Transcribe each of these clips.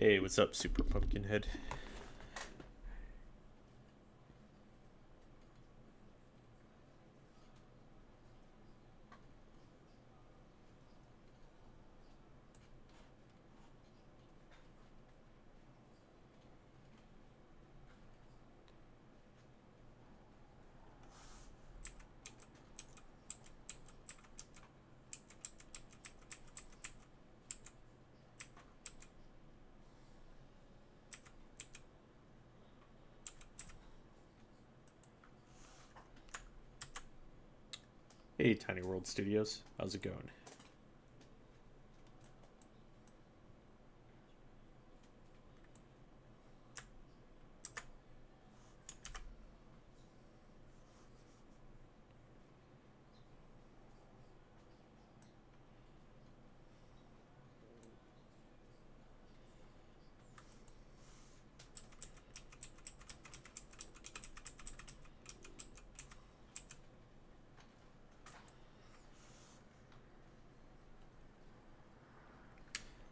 Hey, what's up, Super Pumpkinhead? Hey, Tiny World Studios. How's it going?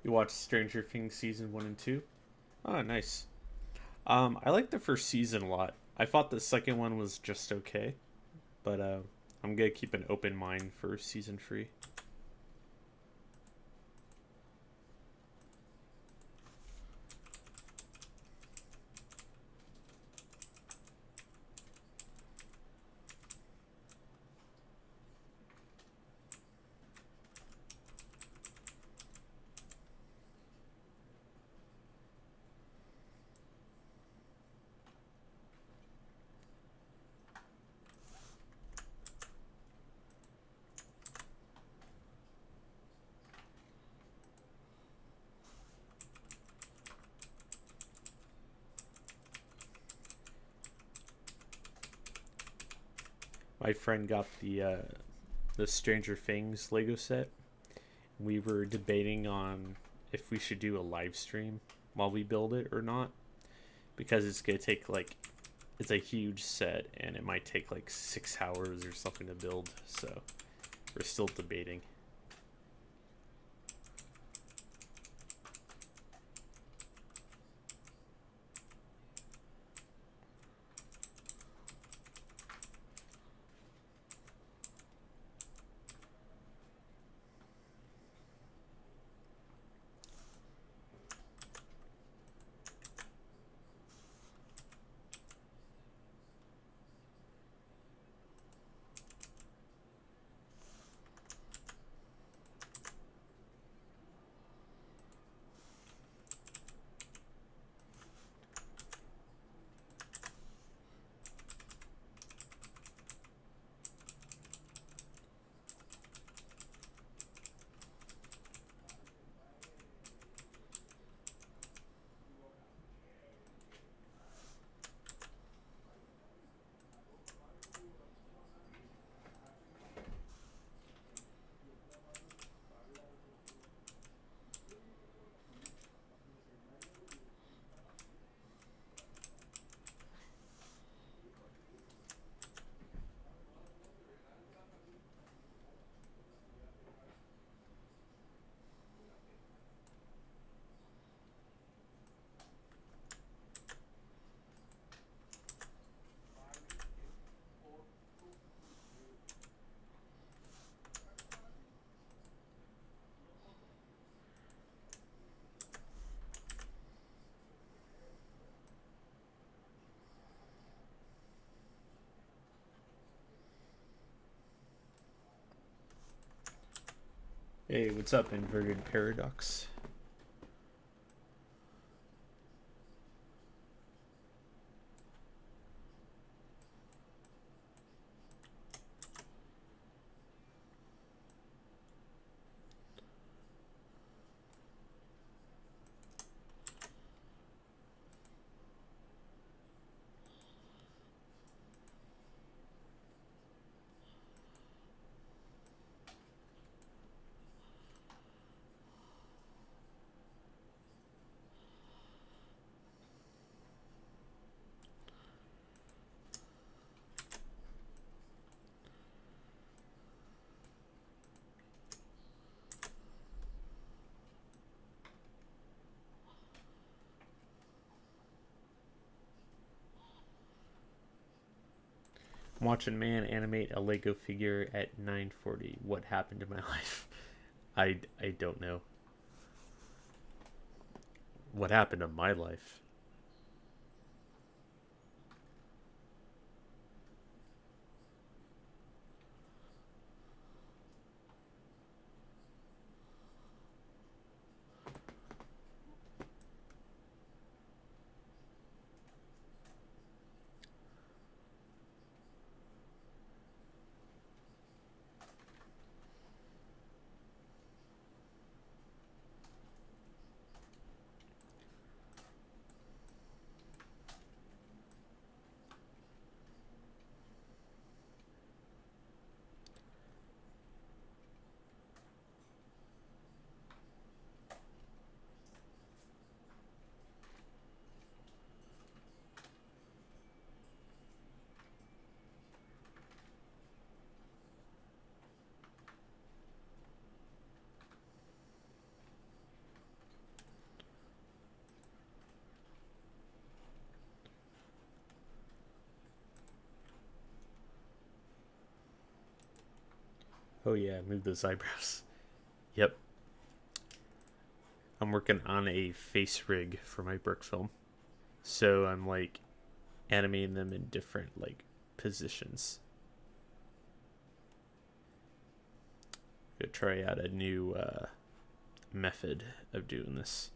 You watched Stranger Things season 1 and 2? Oh, nice. I like the first season a lot. I thought the second one was just okay, but I'm gonna keep an open mind for season 3. My friend got the Stranger Things Lego set. We were debating on if we should do a live stream while we build it or not, because it's gonna take like it's a huge set and it might take like 6 hours or something to build. So we're still debating. Hey, what's up, Inverted Paradox? I'm watching man animate a Lego figure at 9:40. What happened to my life? I don't know. What happened to my life? Oh yeah, move those eyebrows. Yep. I'm working on a face rig for my brick film. So I'm like animating them in different like positions. Gonna try out a new method of doing this.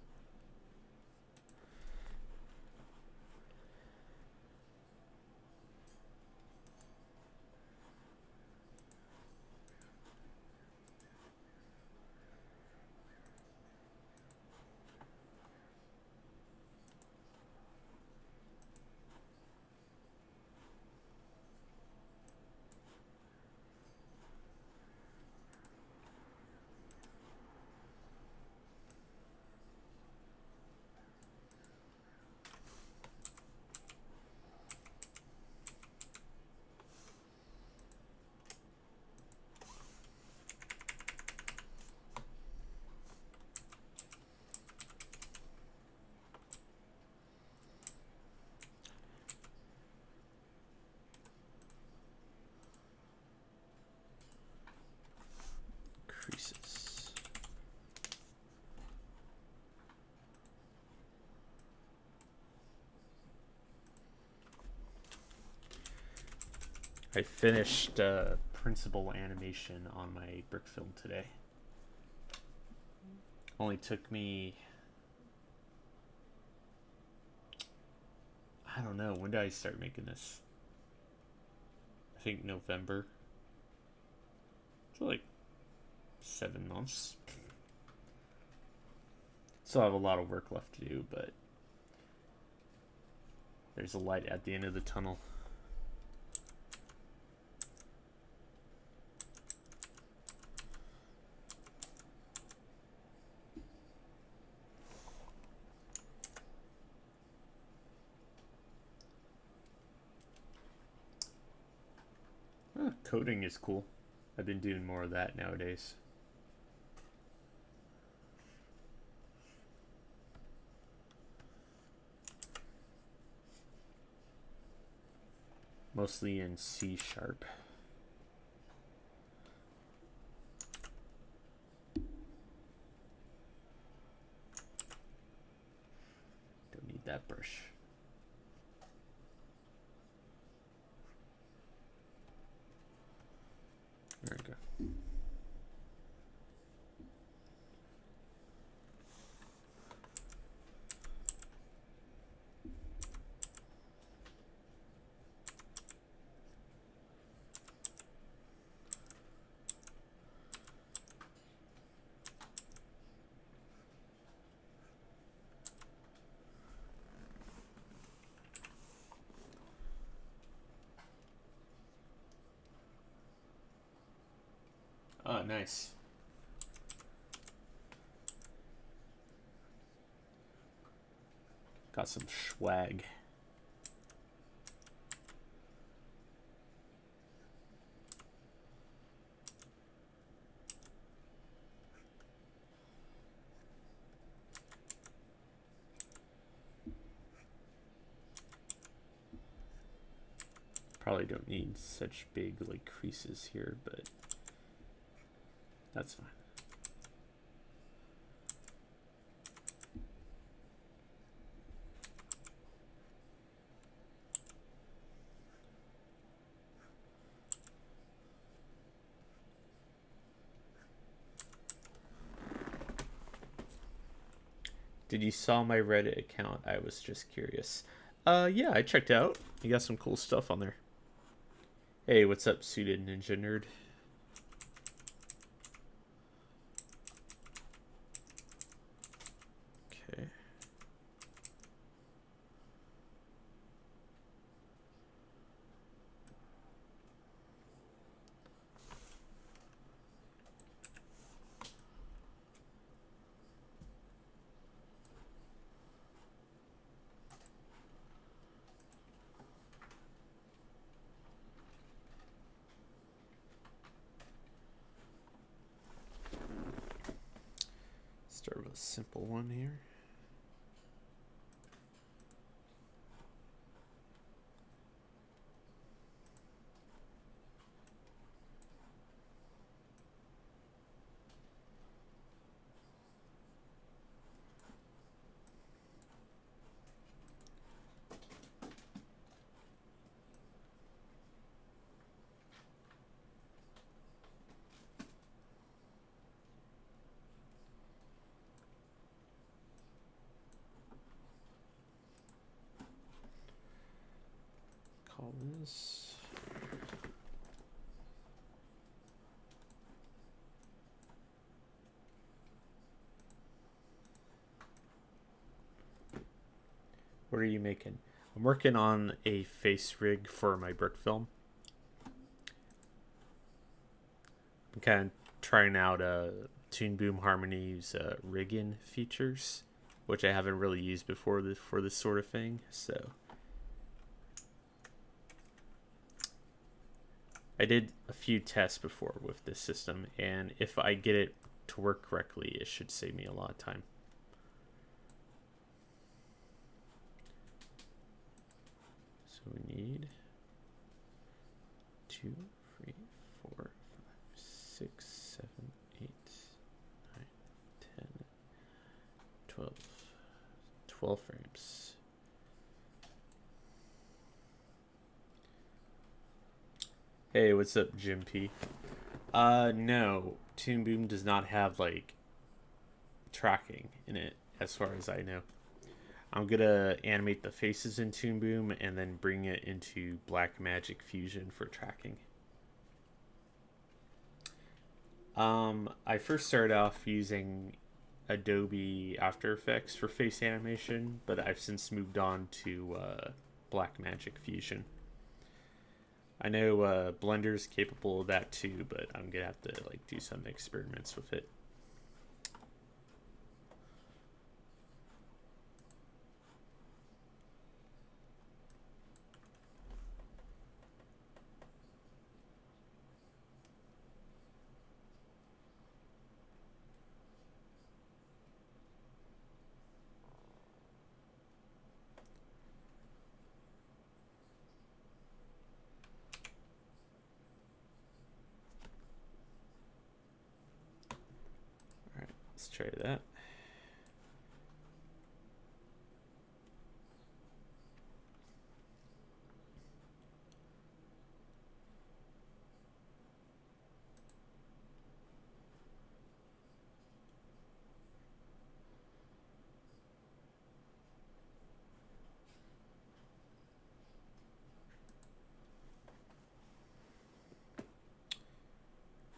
Creases. I finished principal animation on my brick film today. Only took me, I don't know, when did I start making this? I think November. So like 7 months. Still have a lot of work left to do, but there's a light at the end of the tunnel. Coding is cool. I've been doing more of that nowadays. Mostly in C#. Don't need that brush. There we go. Oh, nice. Got some swag. Probably don't need such big like creases here, but that's fine. Did you saw my Reddit account? I was just curious. Yeah, I checked out. You got some cool stuff on there. Hey, what's up, Suited Ninja Nerd? Okay. Start with a simple one here. Call this. What are you making? I'm working on a face rig for my brick film. I'm kind of trying out Toon Boom Harmony's rigging features, which I haven't really used before for this sort of thing. So I did a few tests before with this system, and if I get it to work correctly, it should save me a lot of time. So we need 2, 3, 4, 5, 6, 7, 8, 9, 10, 12 frames. Hey, what's up, Jim P? No, Toon Boom does not have like tracking in it, as far as I know. I'm gonna animate the faces in Toon Boom and then bring it into Blackmagic Fusion for tracking. I first started off using Adobe After Effects for face animation, but I've since moved on to Blackmagic Fusion. I know Blender's capable of that too, but I'm gonna have to like do some experiments with it. Let's try that.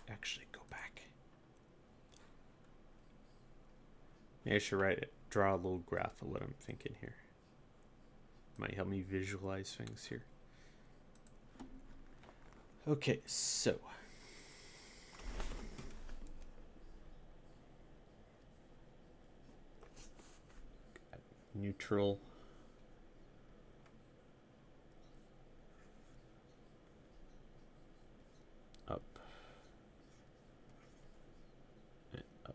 Actually, go back. Maybe I should draw a little graph of what I'm thinking here. Might help me visualize things here. Okay, so neutral. Up. And up.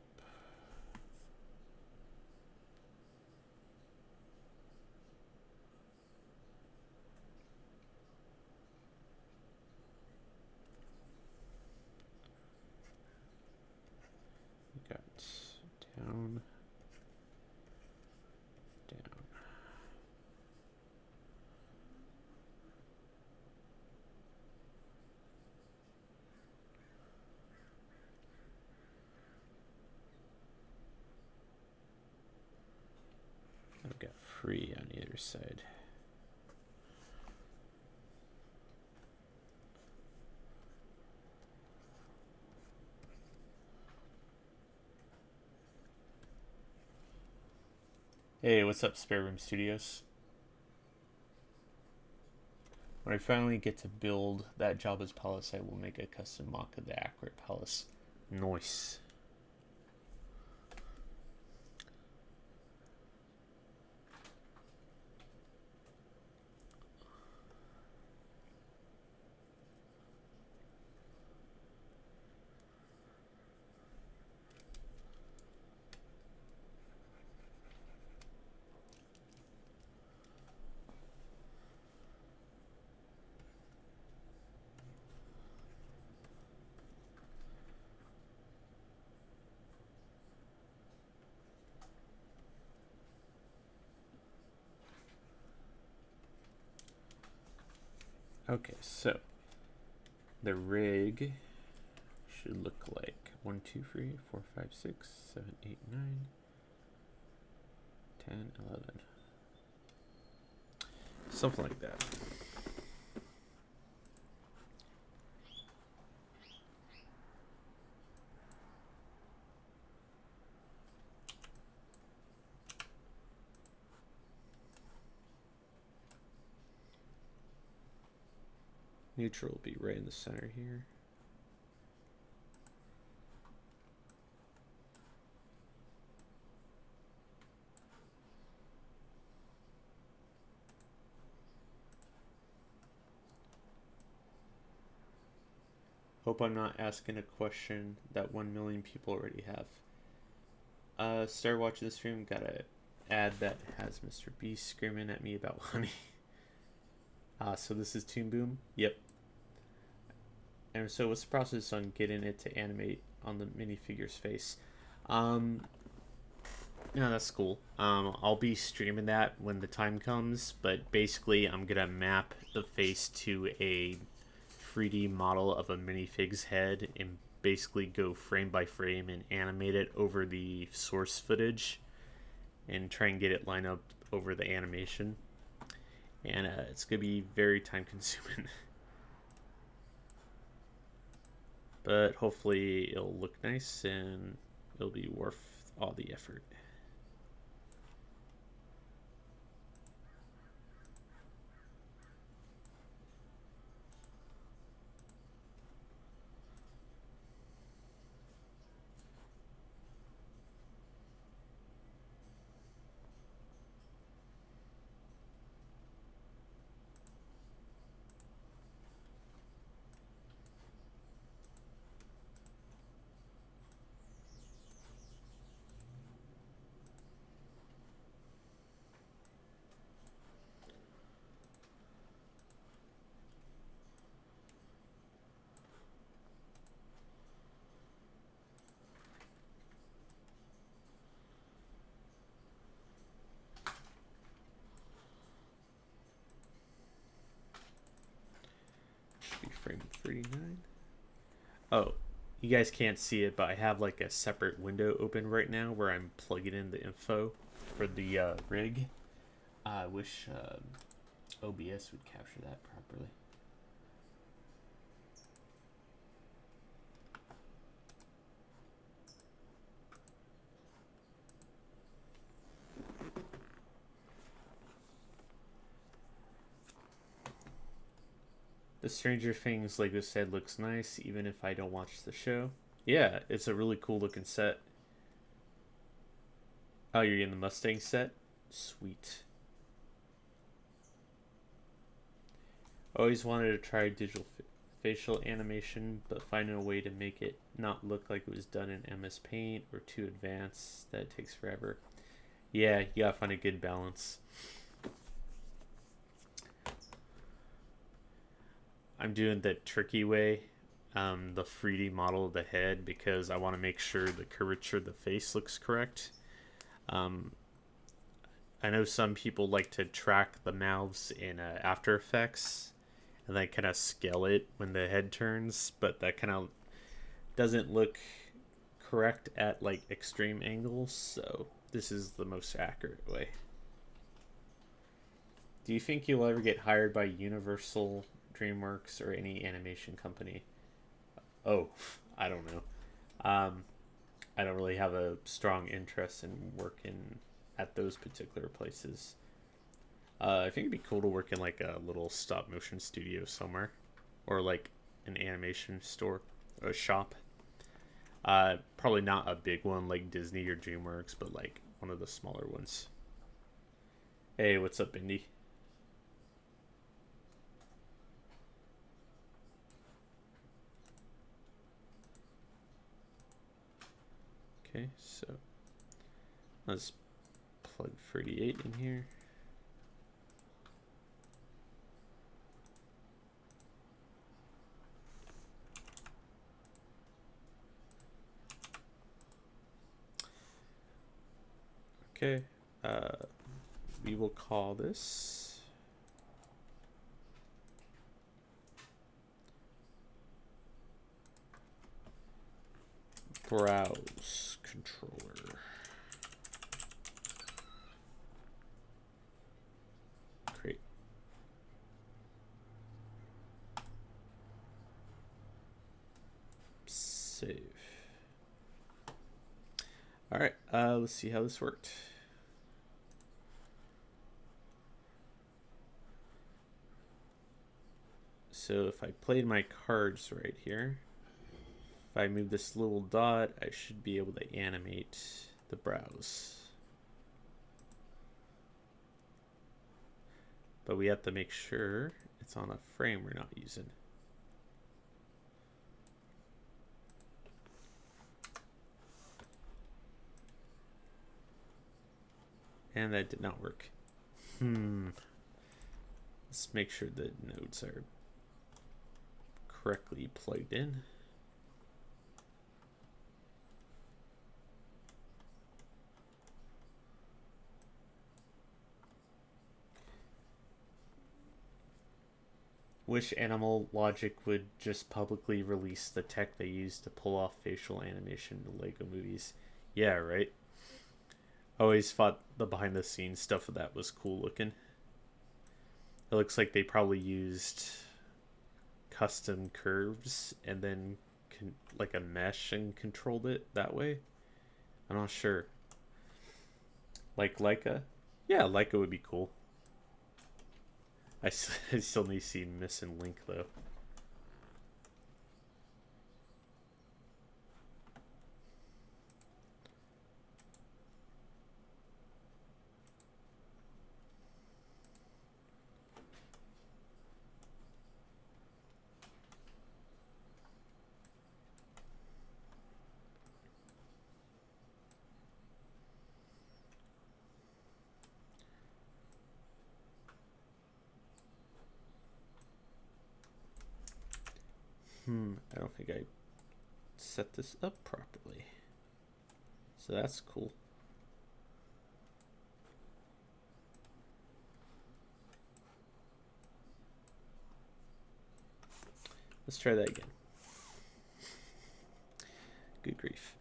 I've got free on the other side. Hey, what's up, Spare Room Studios? When I finally get to build that Jabba's palace, I will make a custom mock of the Akrit palace. Nice. Okay, so the rig should look like 1, 2, 3, 4, 5, 6, 7, 8, 9, 10, 11. Something like that. Neutral will be right in the center here. Hope I'm not asking a question that 1 million people already have. Start watching the stream. Got an ad that has Mr. Beast screaming at me about honey. So this is Toon Boom. Yep. And so what's the process on getting it to animate on the minifigure's face? Yeah, that's cool. I'll be streaming that when the time comes, but basically I'm gonna map the face to a 3D model of a minifig's head and basically go frame by frame and animate it over the source footage and try and get it lined up over the animation. And it's gonna be very time consuming. But hopefully it'll look nice and it'll be worth all the effort. Frame 39. Oh, you guys can't see it, but I have like a separate window open right now where I'm plugging in the info for the rig. I wish OBS would capture that properly. The Stranger Things Lego set looks nice, even if I don't watch the show. Yeah, it's a really cool looking set. Oh, you're in the Mustang set? Sweet. Always wanted to try digital facial animation, but finding a way to make it not look like it was done in MS Paint or too advanced, that takes forever. Yeah, you gotta find a good balance. I'm doing the tricky way, the 3D model of the head, because I want to make sure the curvature of the face looks correct. I know some people like to track the mouths in After Effects and then kind of scale it when the head turns, but that kind of doesn't look correct at like extreme angles, so this is the most accurate way. Do you think you'll ever get hired by Universal, DreamWorks, or any animation company? Oh, I don't know. Um, I don't really have a strong interest in working at those particular places. I think it'd be cool to work in like a little stop motion studio somewhere, or like an animation store, or a shop. Probably not a big one like Disney or DreamWorks, but like one of the smaller ones. Hey, what's up, Indy? Okay, so let's plug 38 in here. Okay, we will call this browse controller. Create. Save. All right, let's see how this worked. So if I played my cards right here, if I move this little dot, I should be able to animate the browse. But we have to make sure it's on a frame we're not using. And that did not work. Let's make sure the nodes are correctly plugged in. Wish Animal Logic would just publicly release the tech they use to pull off facial animation in Lego movies. Yeah, right? I always thought the behind the scenes stuff of that was cool looking. It looks like they probably used custom curves and then like a mesh and controlled it that way. I'm not sure. Like Leica? Yeah, Leica would be cool. I still need to see Missing Link though. I don't think I set this up properly. So that's cool. Let's try that again. Good grief.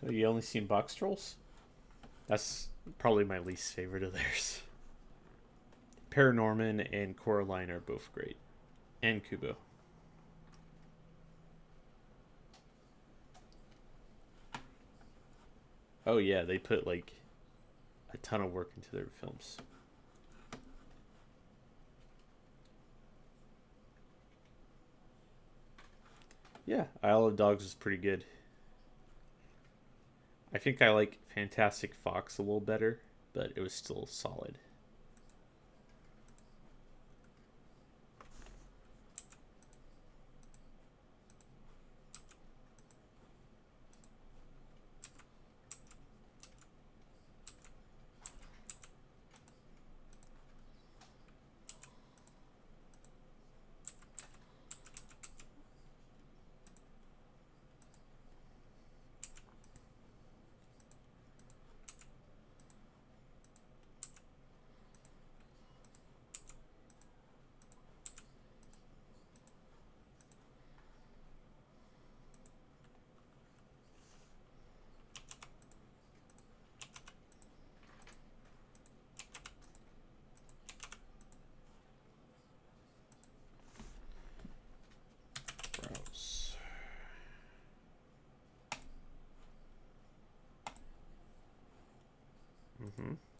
So you only seen box trolls? That's probably my least favorite of theirs. Paranorman and Coraline are both great. And Kubo. Oh yeah, they put like a ton of work into their films. Yeah, Isle of Dogs is pretty good. I think I like Fantastic Fox a little better, but it was still solid.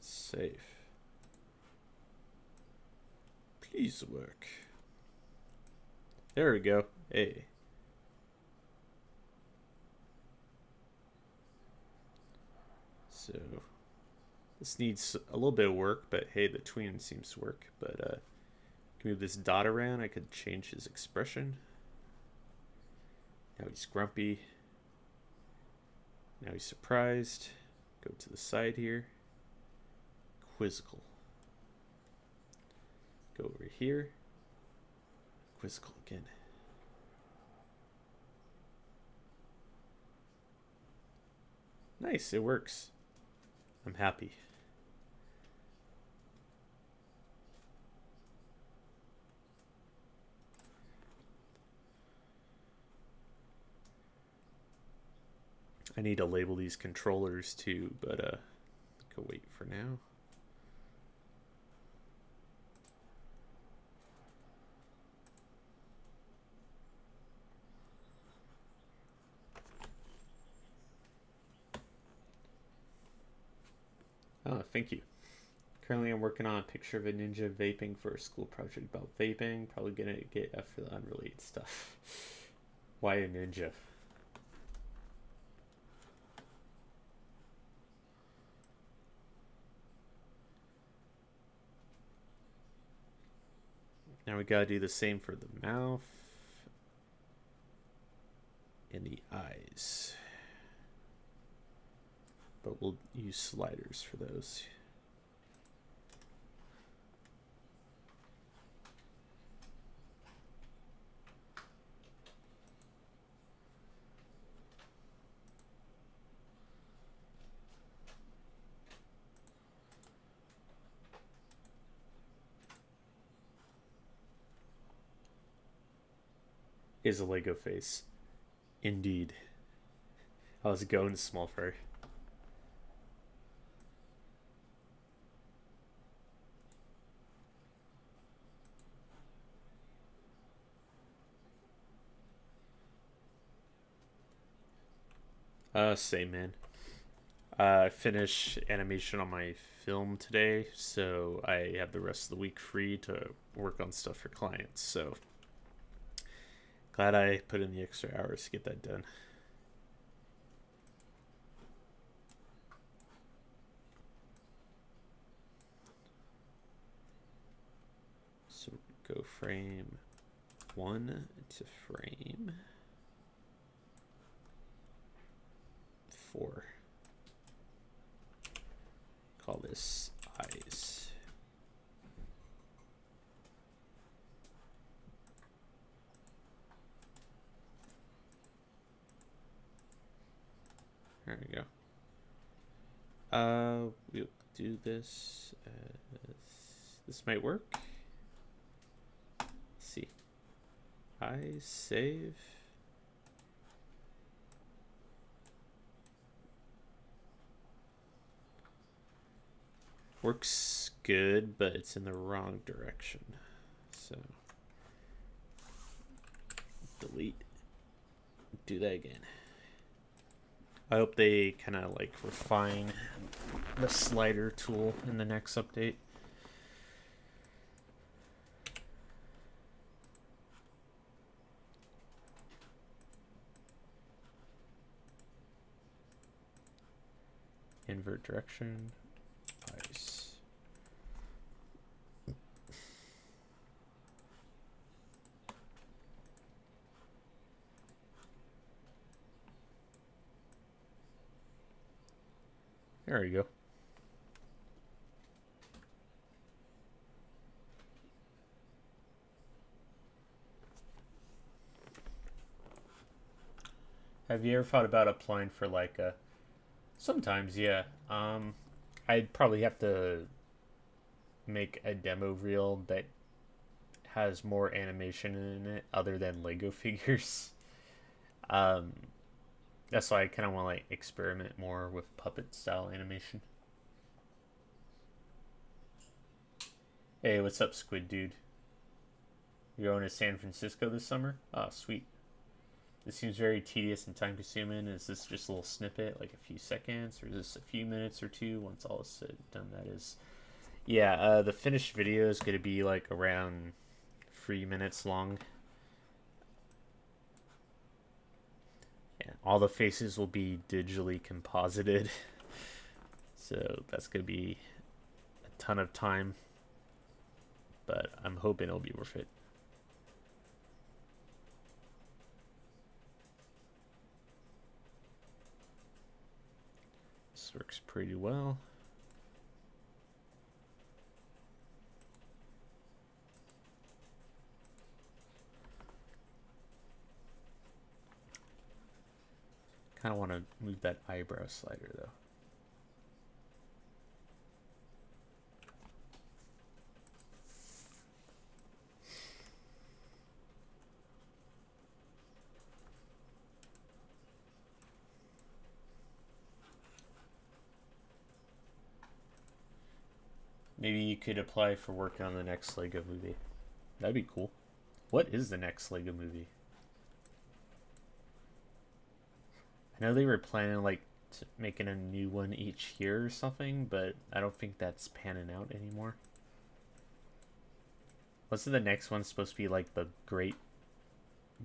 Save. Please work. There we go. Hey. So this needs a little bit of work, but hey, the tween seems to work. But can move this dot around. I could change his expression. Now he's grumpy. Now he's surprised. Go to the side here. Quizzical. Go over here. Quizzical again. Nice, it works. I'm happy. I need to label these controllers too, but go wait for now. Oh, thank you. Currently, I'm working on a picture of a ninja vaping for a school project about vaping. Probably gonna get F for the unrelated stuff. Why a ninja? Now we gotta do the same for the mouth and the eyes. But we'll use sliders for those. Is a Lego face. Indeed. How's it going, small fry? Same man. I finished animation on my film today, so I have the rest of the week free to work on stuff for clients. So glad I put in the extra hours to get that done. So go frame 1 to frame 4. Call this eyes. There we go. We'll do this. This might work. Let's see. Eyes, save. Works good, but it's in the wrong direction. So delete. Do that again. I hope they kind of like refine the slider tool in the next update. Invert direction. Nice. There we go. Have you ever thought about applying for like a... Sometimes, yeah. I'd probably have to make a demo reel that has more animation in it other than Lego figures. Um, that's why I kind of want to like experiment more with puppet style animation. Hey, what's up, Squid Dude? You're going to San Francisco this summer? Oh, sweet. This seems very tedious and time consuming. Is this just a little snippet, like a few seconds, or is this a few minutes or two? Once all is said and done, that is. Yeah, the finished video is going to be like around 3 minutes long. Yeah, all the faces will be digitally composited. So that's going to be a ton of time. But I'm hoping it'll be worth it. This works pretty well. Kind of want to move that eyebrow slider though. Maybe you could apply for working on the next Lego movie. That'd be cool. What is the next Lego movie? I know they were planning like making a new one each year or something, but I don't think that's panning out anymore. Wasn't the next one supposed to be like the Great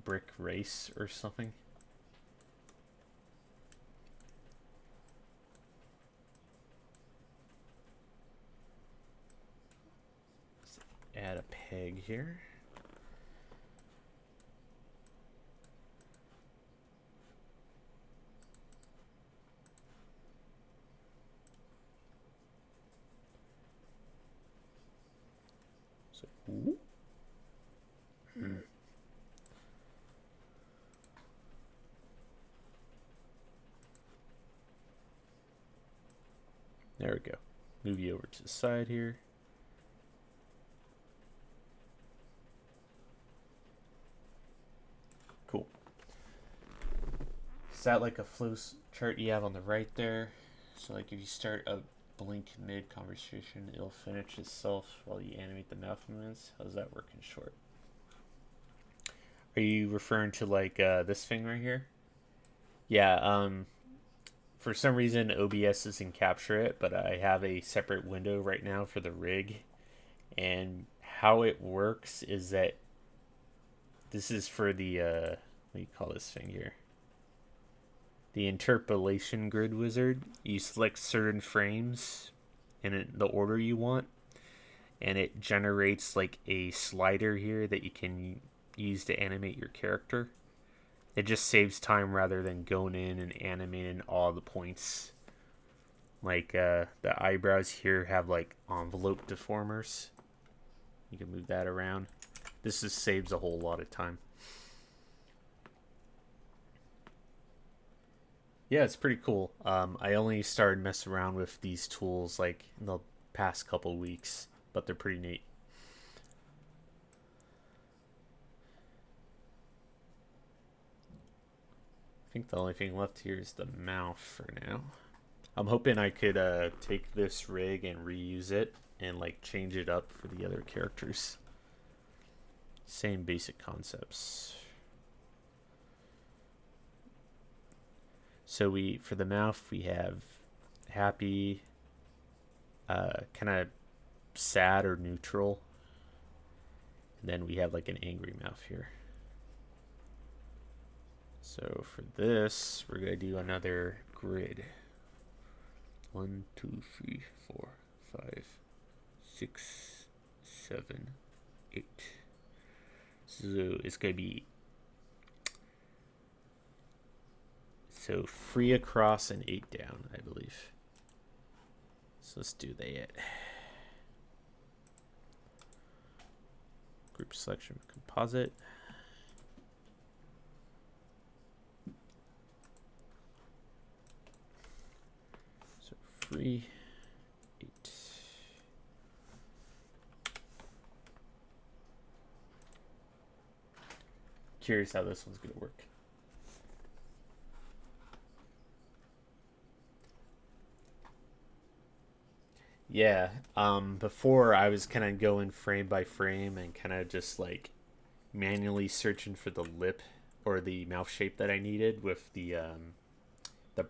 Brick Race or something? Let's add a peg here. So, there we go. Move you over to the side here. Cool. Is that like a flow chart you have on the right there? So like if you start a blink mid conversation, it'll finish itself while you animate the mouth movements. How does that work in short? Are you referring to like this thing right here? Yeah, for some reason OBS doesn't capture it, but I have a separate window right now for the rig. And how it works is that this is for the what do you call this thing here? The interpolation grid wizard. You select certain frames in the order you want, and it generates like a slider here that you can use to animate your character. It just saves time rather than going in and animating all the points. Like the eyebrows here have like envelope deformers. You can move that around. This just saves a whole lot of time. Yeah, it's pretty cool. I only started messing around with these tools like in the past couple weeks, but they're pretty neat. I think the only thing left here is the mouth for now. I'm hoping I could take this rig and reuse it and like change it up for the other characters. Same basic concepts. So for the mouth we have happy, kind of sad or neutral, and then we have like an angry mouth here. So for this, we're gonna do another grid. 1, 2, 3, 4, 5, 6, 7, 8. So it's gonna be 3 across and 8 down, I believe. So let's do that. Group selection composite. So 3, 8. Curious how this one's gonna work. Yeah, before I was kind of going frame by frame and kind of just like manually searching for the lip or the mouth shape that I needed with the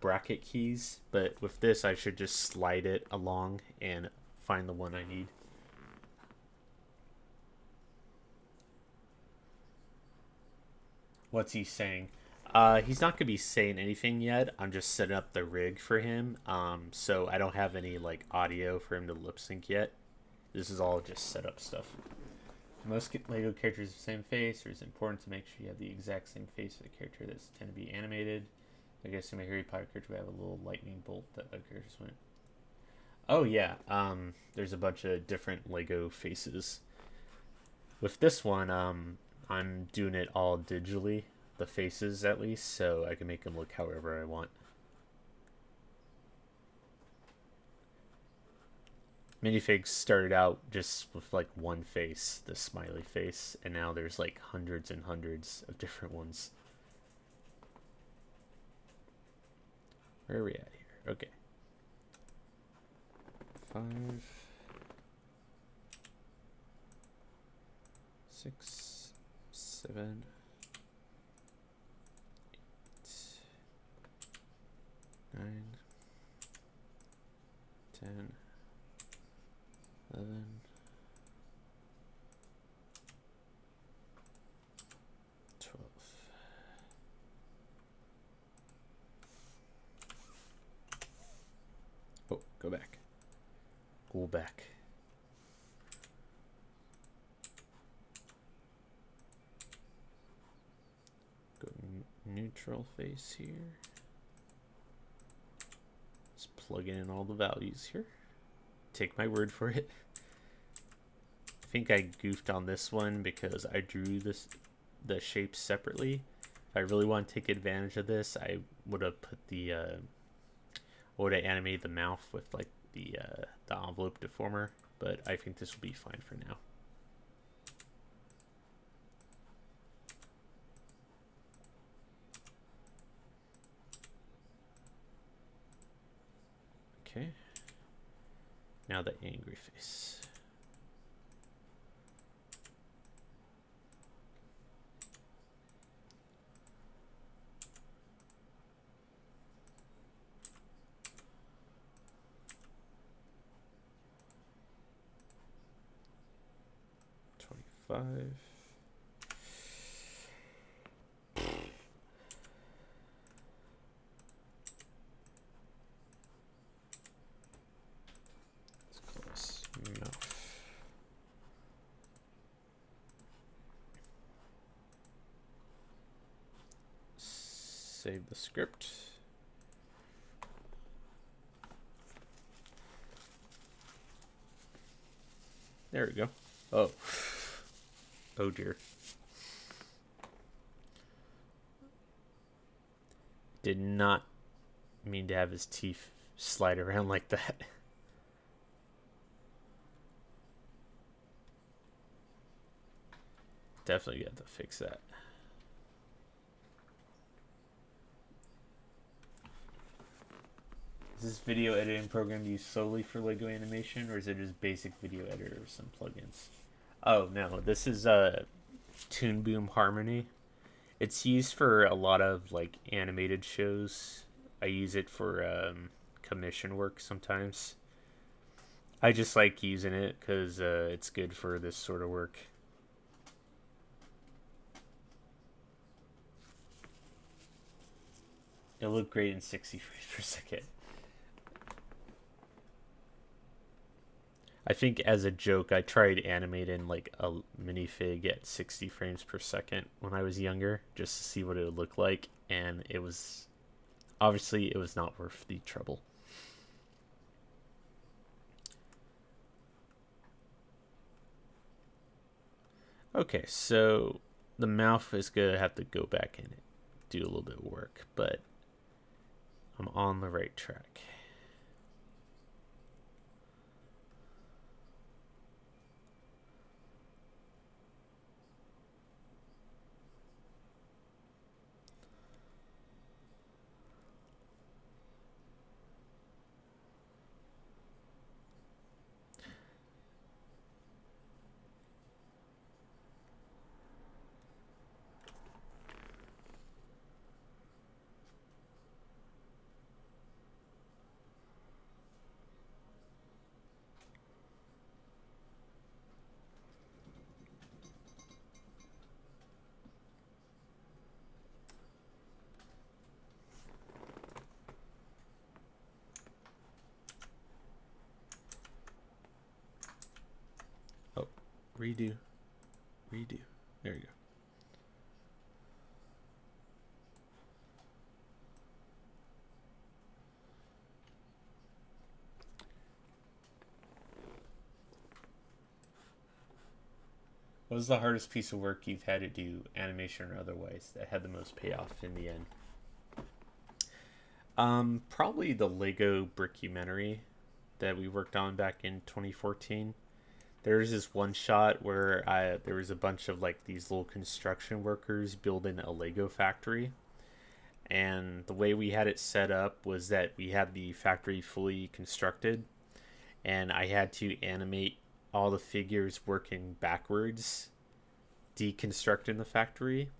bracket keys. But with this, I should just slide it along and find the one I need. What's he saying? He's not gonna be saying anything yet. I'm just setting up the rig for him. So I don't have any like audio for him to lip sync yet. This is all just setup stuff. Most Lego characters have the same face, or it's important to make sure you have the exact same face for the character that's tend to be animated. I guess in my Harry Potter character, we have a little lightning bolt that other characters went. Oh yeah, there's a bunch of different Lego faces. With this one, I'm doing it all digitally, the faces at least, so I can make them look however I want. Minifigs started out just with like one face, the smiley face, and now there's like hundreds and hundreds of different ones. Where are we at here? Okay. 5, 6, 7, 8, 9, 10, 11, 12. Oh, go back. Go back. Go neutral face here. Just plug in all the values here. Take my word for it. I think I goofed on this one because I drew the shapes separately. If I really want to take advantage of this, I would have put the would have animated the mouth with like the envelope deformer, but I think this will be fine for now. Okay. Now the angry face. Five. Let's call this mouth. Save the script. There we go. Oh. Oh dear. Did not mean to have his teeth slide around like that. Definitely got to fix that. Is this video editing program used solely for Lego animation, or is it just basic video editor with some plugins? Oh no, this is Toon Boom Harmony. It's used for a lot of like animated shows. I use it for commission work sometimes. I just like using it because it's good for this sort of work. It'll look great in 60 frames per second. I think as a joke, I tried animating like a minifig at 60 frames per second when I was younger, just to see what it would look like, and it was obviously it was not worth the trouble. Okay, so the mouth is gonna have to go back in it, do a little bit of work, but I'm on the right track. Redo. Redo. There you go. What was the hardest piece of work you've had to do, animation or otherwise, that had the most payoff in the end? Probably the Lego Brickumentary that we worked on back in 2014. There's this one shot where there was a bunch of like these little construction workers building a Lego factory, and the way we had it set up was that we had the factory fully constructed, and I had to animate all the figures working backwards, deconstructing the factory,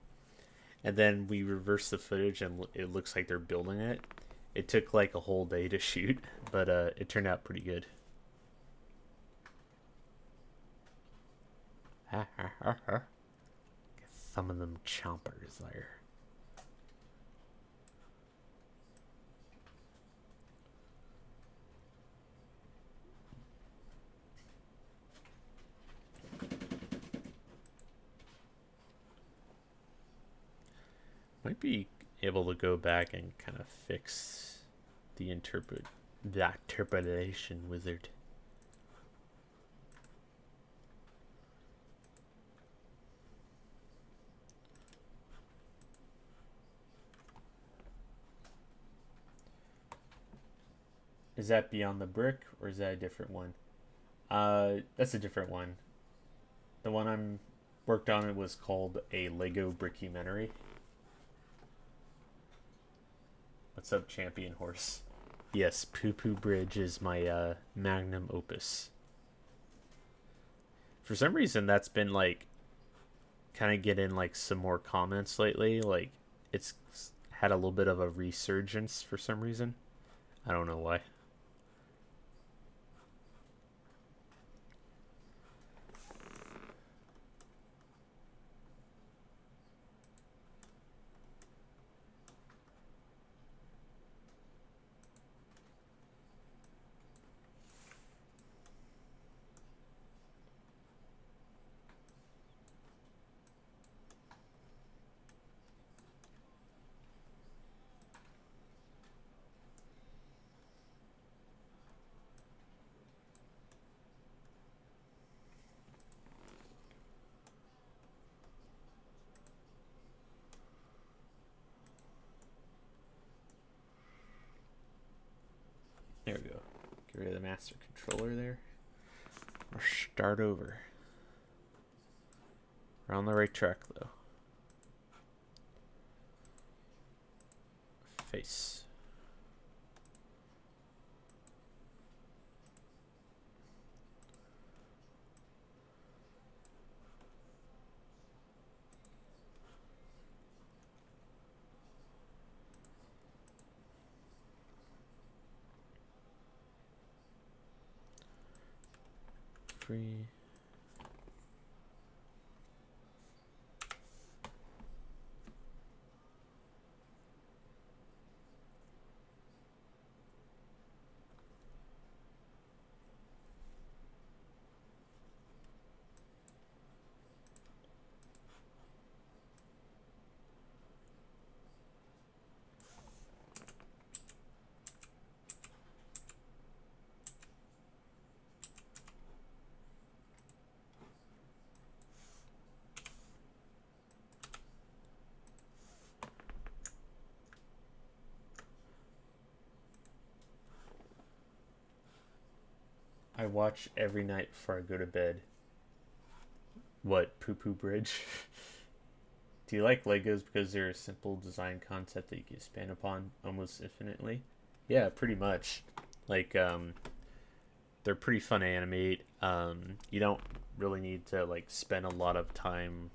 and then we reverse the footage and it looks like they're building it. It took like a whole day to shoot, but it turned out pretty good. Get some of them chompers there. Might be able to go back and kind of fix the interpolation wizard. Is that Beyond the Brick or is that a different one? That's a different one. The one I'm worked on it was called a Lego Brickumentary. What's up, Champion Horse? Yes, Poo Poo Bridge is my magnum opus. For some reason, that's been like kind of getting like some more comments lately. Like it's had a little bit of a resurgence for some reason. I don't know why. There we go. Get rid of the master controller there. Or start over. We're on the right track though. Face. Free. I watch every night before I go to bed. What, Poo Poo Bridge? Do you like Legos because they're a simple design concept that you can expand upon almost infinitely? Yeah, pretty much. Like, they're pretty fun to animate. You don't really need to like spend a lot of time.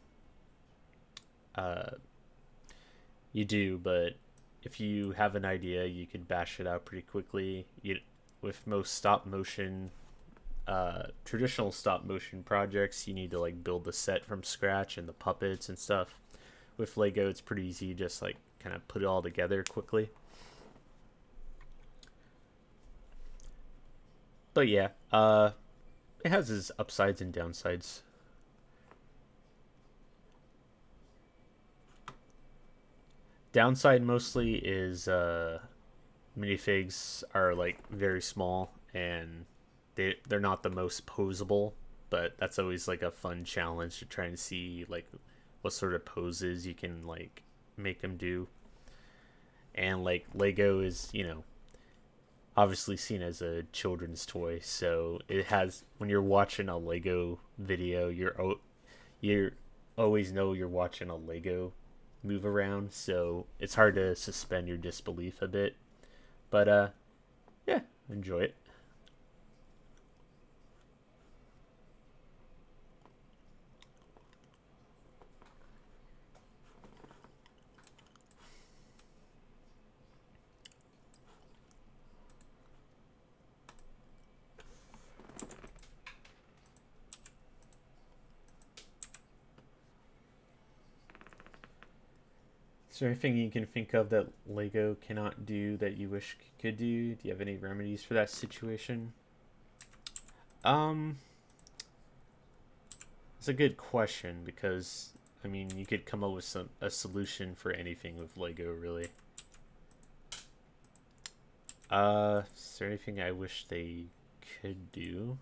Uh, you do, but if you have an idea, you can bash it out pretty quickly. With most stop motion traditional stop motion projects, you need to like build the set from scratch and the puppets and stuff. With Lego, it's pretty easy, just like kind of put it all together quickly. But yeah, it has its upsides and downsides. Downside mostly is minifigs are like very small and they're not the most posable, but that's always like a fun challenge to try and see like what sort of poses you can like make them do. And like Lego is, obviously seen as a children's toy, so it has when you're watching a Lego video, you're always know you're watching a Lego move around, so it's hard to suspend your disbelief a bit. But yeah, enjoy it. Is there anything you can think of that Lego cannot do that you wish could do? Do you have any remedies for that situation? Um, it's a good question because I mean you could come up with a solution for anything with Lego, really. Is there anything I wish they could do?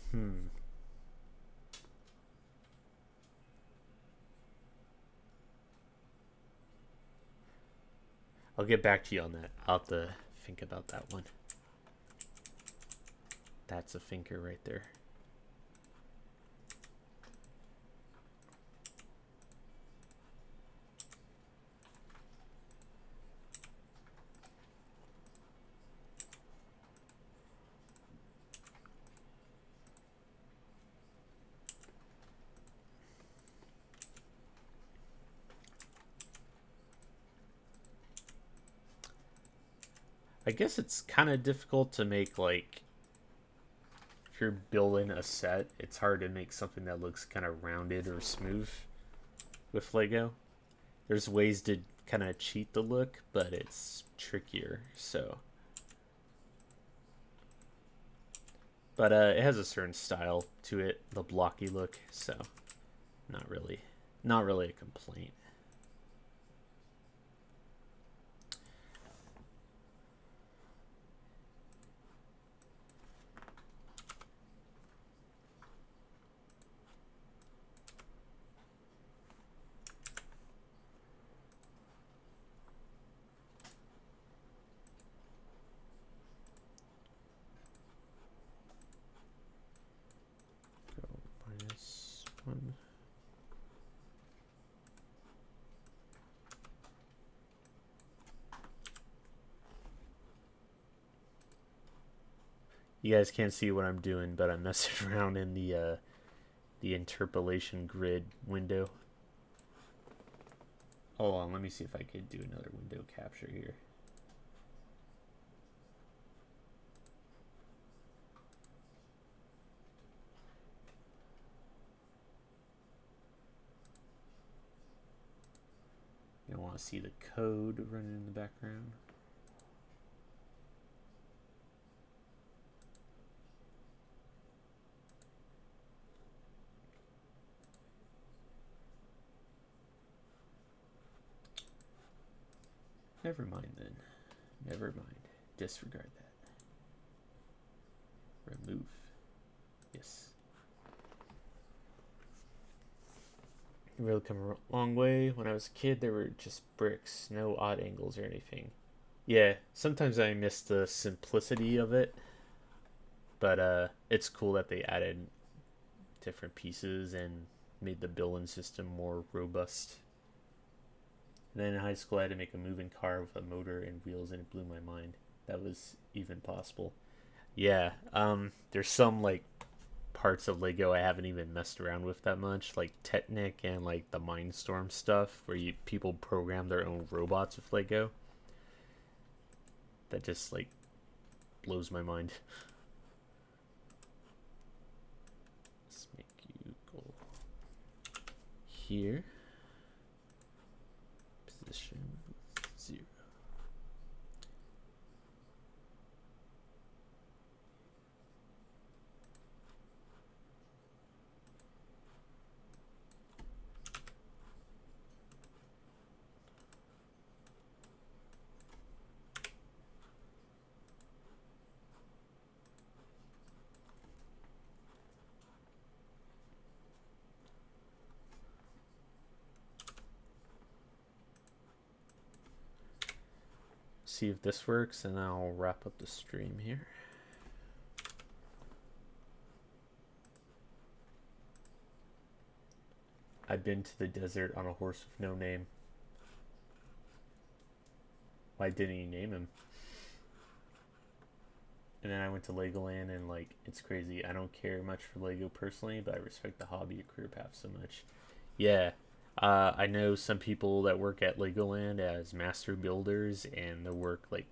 Hmm. I'll get back to you on that. I'll have to think about that one. That's a thinker right there. I guess it's kind of difficult to make like if you're building a set, it's hard to make something that looks kind of rounded or smooth with Lego. There's ways to kind of cheat the look, but it's trickier. So, but it has a certain style to it, the blocky look. So, not really, not really a complaint. Go -1. You guys can't see what I'm doing, but I'm messing around in the interpolation grid window. Hold on, let me see if I could do another window capture here. You want to see the code running in the background. Never mind then. Never mind. Disregard that. Remove. Yes. You really come a long way. When I was a kid, there were just bricks, no odd angles or anything. Yeah, sometimes I miss the simplicity of it, but it's cool that they added different pieces and made the building system more robust. And then in high school, I had to make a moving car with a motor and wheels, and it blew my mind. That was even possible. Yeah, there's some like parts of Lego I haven't even messed around with that much, like Technic and like the Mindstorm stuff, where people program their own robots with Lego. That just like blows my mind. Let's make you go here. Position 0. see if this works, and I'll wrap up the stream here. I've been to the desert on a horse with no name. Why didn't you name him? And then I went to Legoland, and like, it's crazy. I don't care much for Lego personally, but I respect the hobby or career path so much. Yeah, I know some people that work at Legoland as master builders, and the work like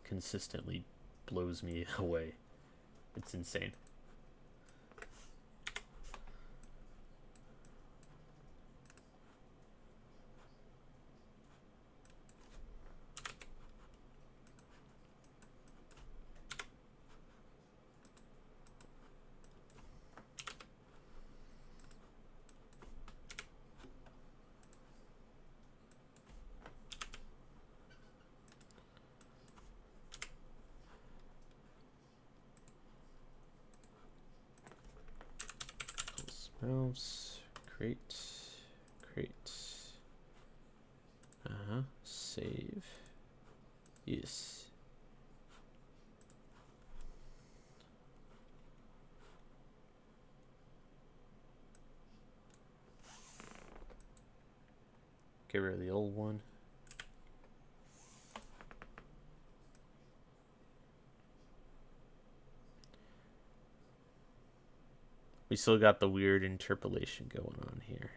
consistently blows me away. It's insane. Mouse, crate, save, yes. Get rid of the old one. We still got the weird interpolation going on here.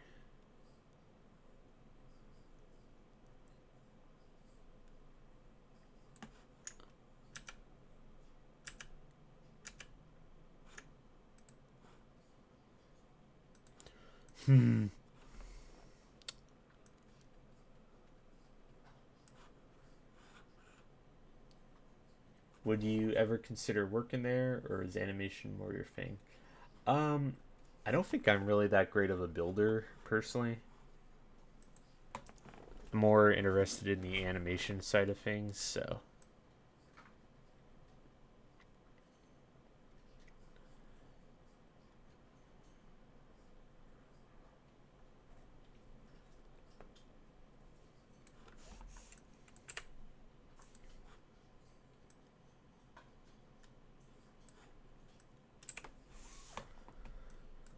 Would you ever consider working there, or is animation more your thing? Um, I don't think I'm really that great of a builder personally. I'm more interested in the animation side of things, so.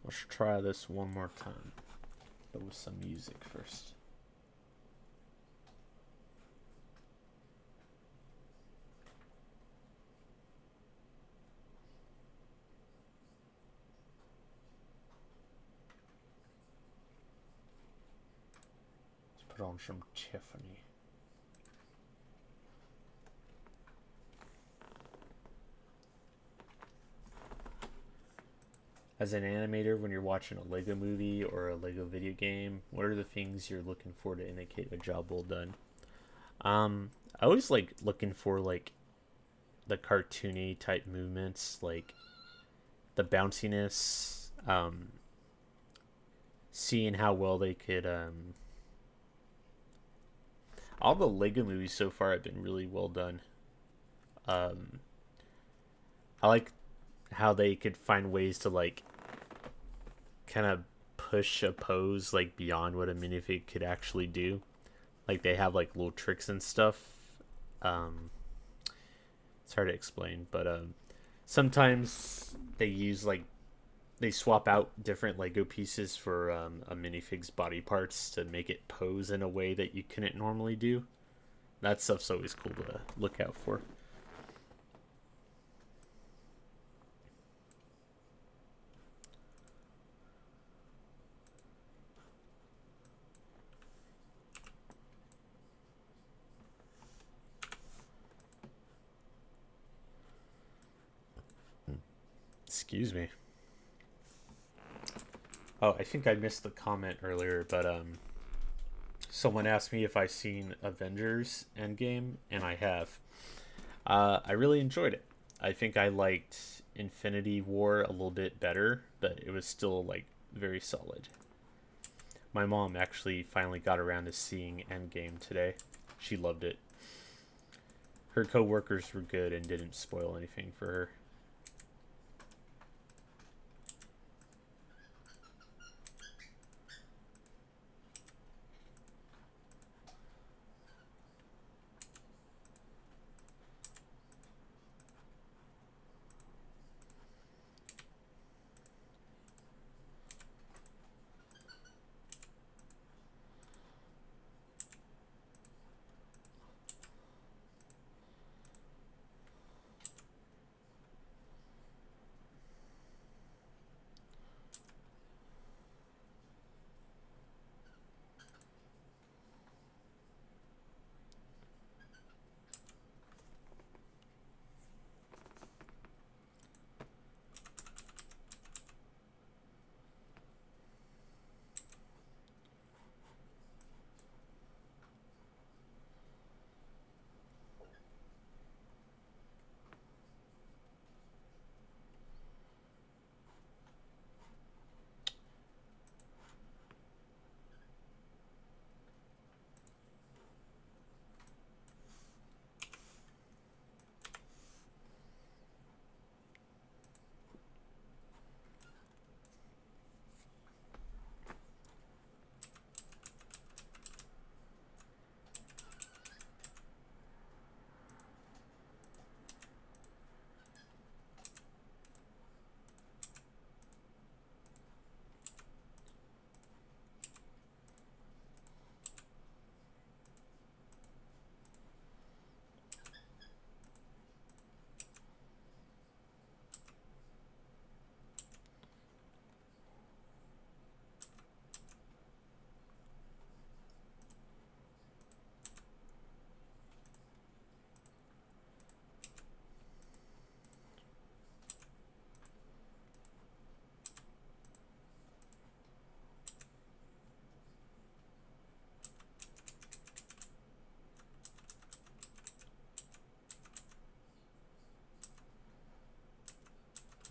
Let's try this one more time, but with some music first. Let's put on some Tiffany. As an animator, when you're watching a Lego movie or a Lego video game, what are the things you're looking for to indicate a job well done? I always like looking for like the cartoony type movements, like the bounciness, seeing how well they could. All the Lego movies so far have been really well done. Um, I like how they could find ways to like kind of push a pose like beyond what a minifig could actually do. Like they have like little tricks and stuff. Um, it's hard to explain, but sometimes they use like they swap out different Lego pieces for a minifig's body parts to make it pose in a way that you couldn't normally do. That stuff's always cool to look out for. Excuse me. Oh, I think I missed the comment earlier, but someone asked me if I seen Avengers Endgame, and I have. I really enjoyed it. I think I liked Infinity War a little bit better, but it was still like very solid. My mom actually finally got around to seeing Endgame today. She loved it. Her coworkers were good and didn't spoil anything for her.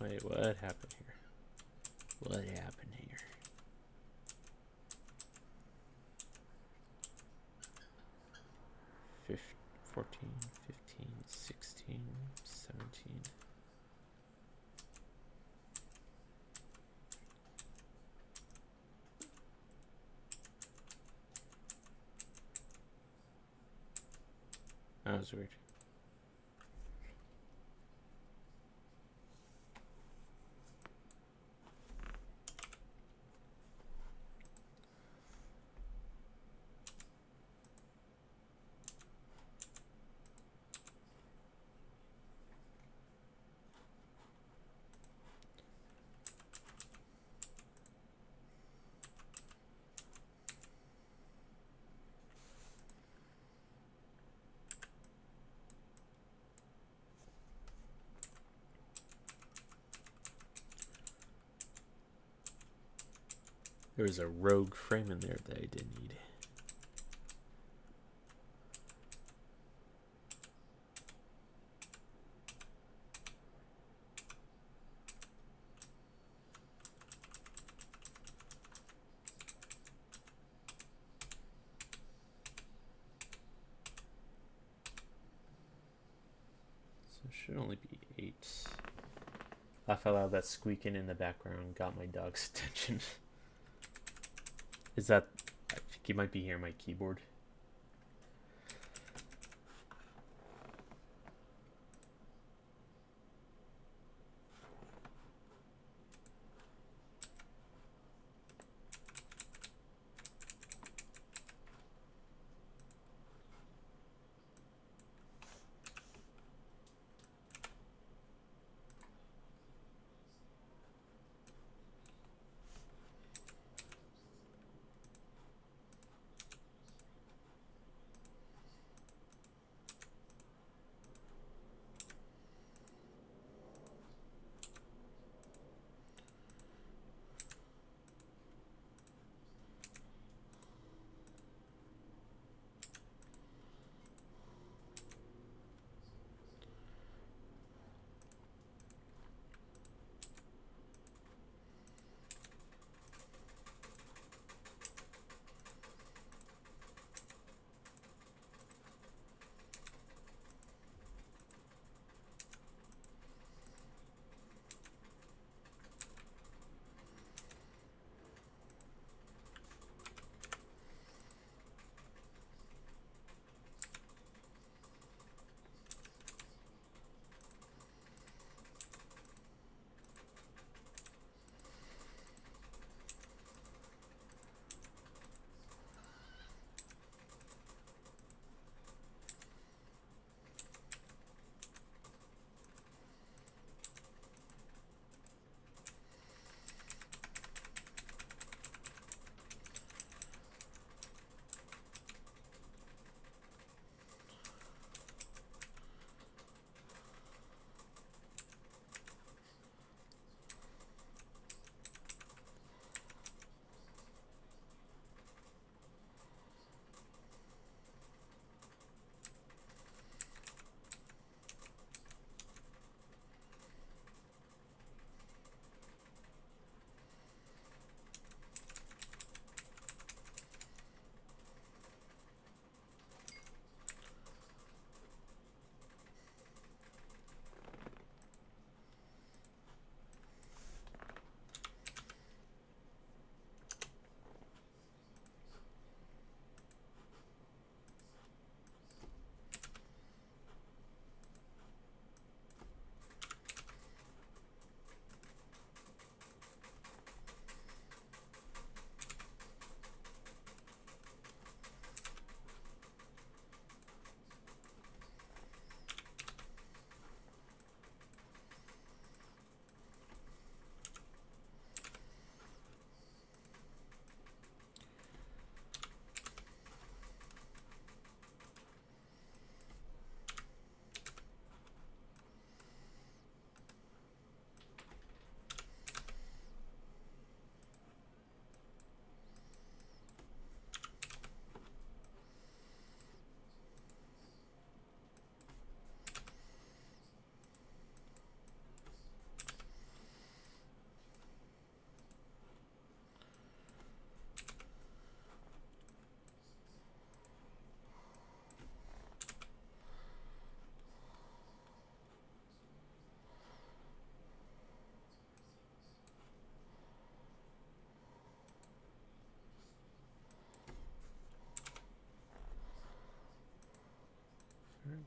Wait, what happened here? What happened here? Fif 14, 15, 16, 17. That was weird. There was a rogue frame in there that I didn't need. So it should only be 8. Laugh out loud, that squeaking in the background got my dog's attention. Is that... I think you might be hearing my keyboard.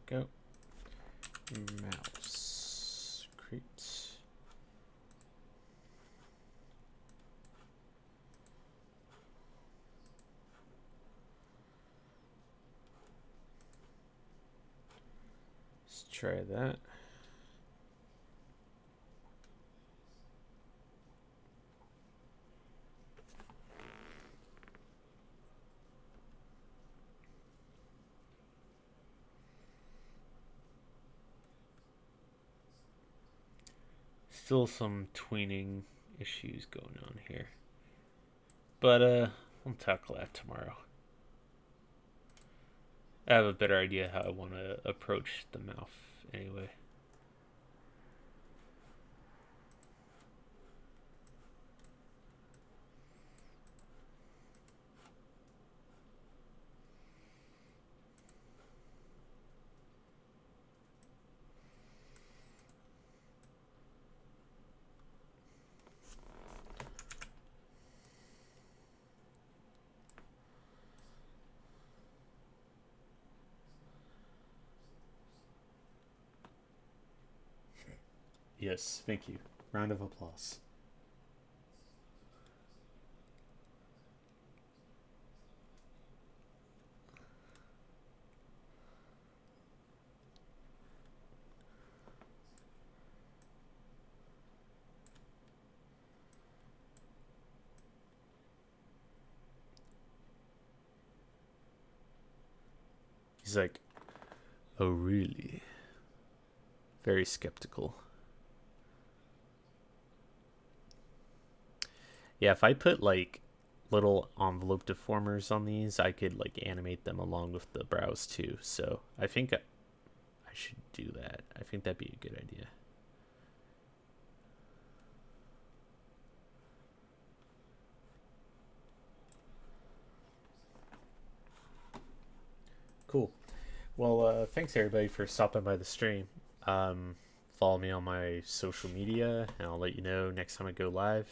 go. Mouse create. Let's try that. Still some tweening issues going on here. But we'll tackle that tomorrow. I have a better idea how I want to approach the mouth anyway. Yes, thank you. Round of applause. He's like, oh, really? Very skeptical. Yeah, if I put like little envelope deformers on these, I could like animate them along with the brows too. So I think I should do that. I think that'd be a good idea. Cool. Well, thanks everybody for stopping by the stream. Um, Follow me on my social media, and I'll let you know next time I go live.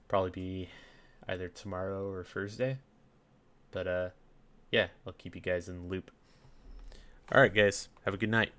Probably be either tomorrow or Thursday. But yeah, I'll keep you guys in the loop. All right, guys. Have a good night.